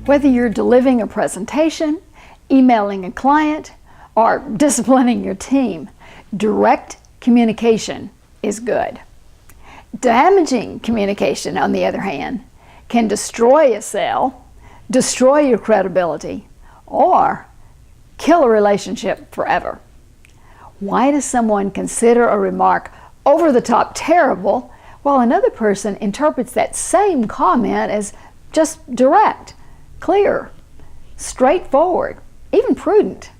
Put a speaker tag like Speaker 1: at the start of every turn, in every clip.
Speaker 1: Whether you're delivering a presentation, emailing a client, or disciplining your team, direct communication is good. Damaging communication, on the other hand, can destroy a sale, destroy your credibility, or kill a relationship forever. Why does someone consider a remark over the top terrible while another person interprets that same comment as just direct, clear, straightforward, even prudent?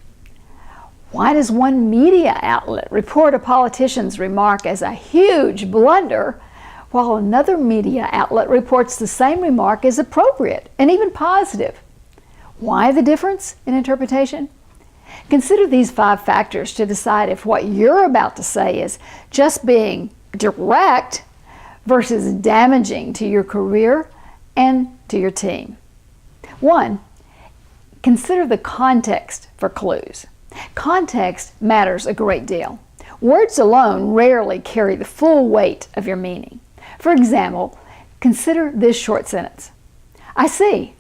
Speaker 1: Why does one media outlet report a politician's remark as a huge blunder while another media outlet reports the same remark as appropriate and even positive? Why the difference in interpretation? Consider these 5 factors to decide if what you're about to say is just being direct versus damaging to your career and to your team. 1, consider the context for clues. Context matters a great deal. Words alone rarely carry the full weight of your meaning. For example, consider this short sentence. I see,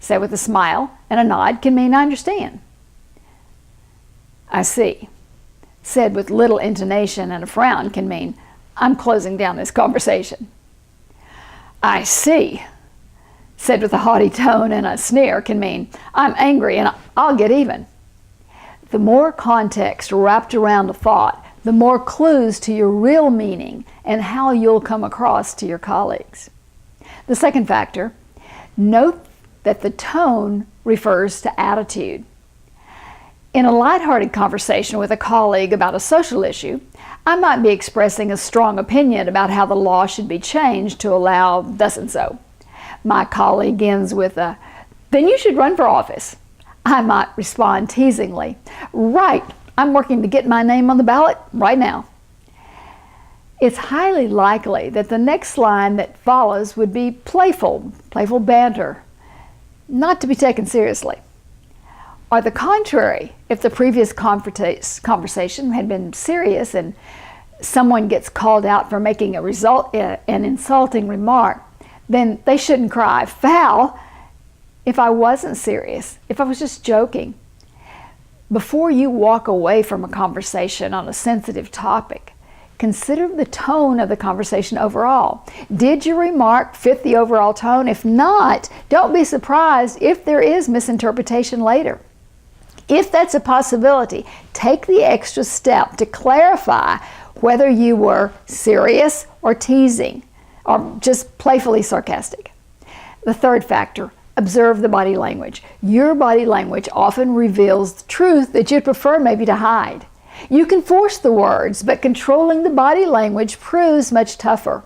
Speaker 1: said with a smile and a nod, can mean I understand. I see, said with little intonation and a frown, can mean I'm closing down this conversation. I see, said with a haughty tone and a sneer, can mean I'm angry and I'll get even. The more context wrapped around a thought, the more clues to your real meaning and how you'll come across to your colleagues. The second factor, note that the tone refers to attitude. In a lighthearted conversation with a colleague about a social issue, I might be expressing a strong opinion about how the law should be changed to allow thus and so. My colleague ends with a, then you should run for office. I might respond teasingly, right, I'm working to get my name on the ballot right now. It's highly likely that the next line that follows would be playful banter, not to be taken seriously. Or the contrary, if the previous conversation had been serious and someone gets called out for making an insulting remark, then they shouldn't cry foul if I wasn't serious, if I was just joking. Before you walk away from a conversation on a sensitive topic, consider the tone of the conversation overall. Did your remark fit the overall tone? If not, don't be surprised if there is misinterpretation later. If that's a possibility, take the extra step to clarify whether you were serious or teasing or just playfully sarcastic. The third factor, observe the body language. Your body language often reveals the truth that you'd prefer maybe to hide. You can force the words, but controlling the body language proves much tougher.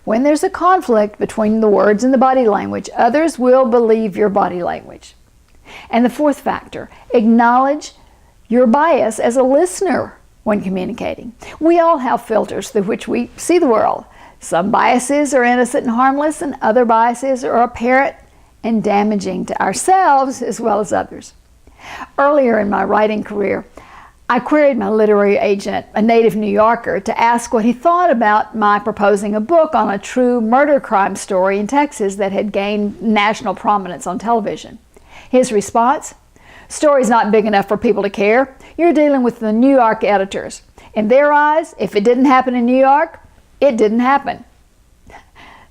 Speaker 1: When there's a conflict between the words and the body language, others will believe your body language. And the fourth factor, acknowledge your bias as a listener when communicating. We all have filters through which we see the world. Some biases are innocent and harmless, and other biases are apparent and damaging to ourselves as well as others. Earlier in my writing career, I queried my literary agent, a native New Yorker, to ask what he thought about my proposing a book on a true murder crime story in Texas that had gained national prominence on television. His response, story's not big enough for people to care. You're dealing with the New York editors. In their eyes, if it didn't happen in New York, it didn't happen.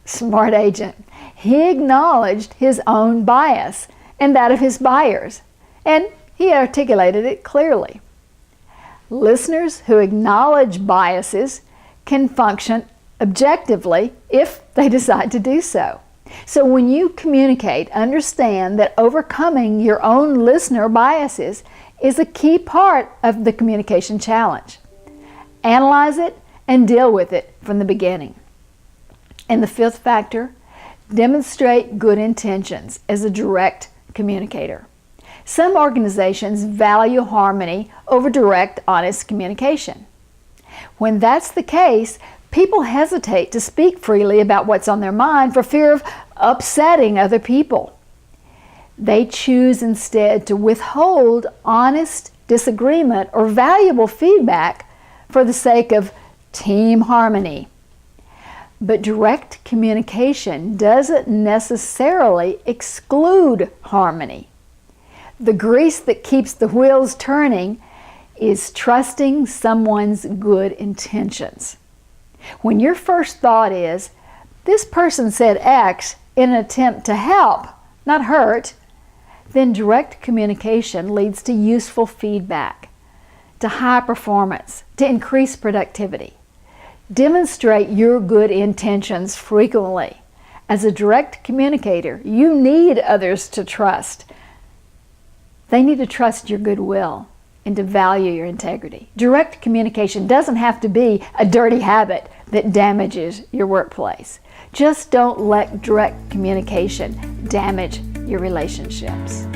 Speaker 1: Smart agent. He acknowledged his own bias and that of his buyers, and he articulated it clearly. Listeners who acknowledge biases can function objectively if they decide to do so. So when you communicate, understand that overcoming your own listener biases is a key part of the communication challenge. Analyze it and deal with it from the beginning. And the fifth factor, demonstrate good intentions as a direct communicator. Some organizations value harmony over direct, honest communication. When that's the case, people hesitate to speak freely about what's on their mind for fear of upsetting other people. They choose instead to withhold honest disagreement or valuable feedback for the sake of team harmony. But direct communication doesn't necessarily exclude harmony. The grease that keeps the wheels turning is trusting someone's good intentions. When your first thought is, this person said X in an attempt to help, not hurt, then direct communication leads to useful feedback, to high performance, to increased productivity. Demonstrate your good intentions frequently. As a direct communicator, you need others to trust. They need to trust your goodwill and to value your integrity. Direct communication doesn't have to be a dirty habit that damages your workplace. Just don't let direct communication damage your relationships.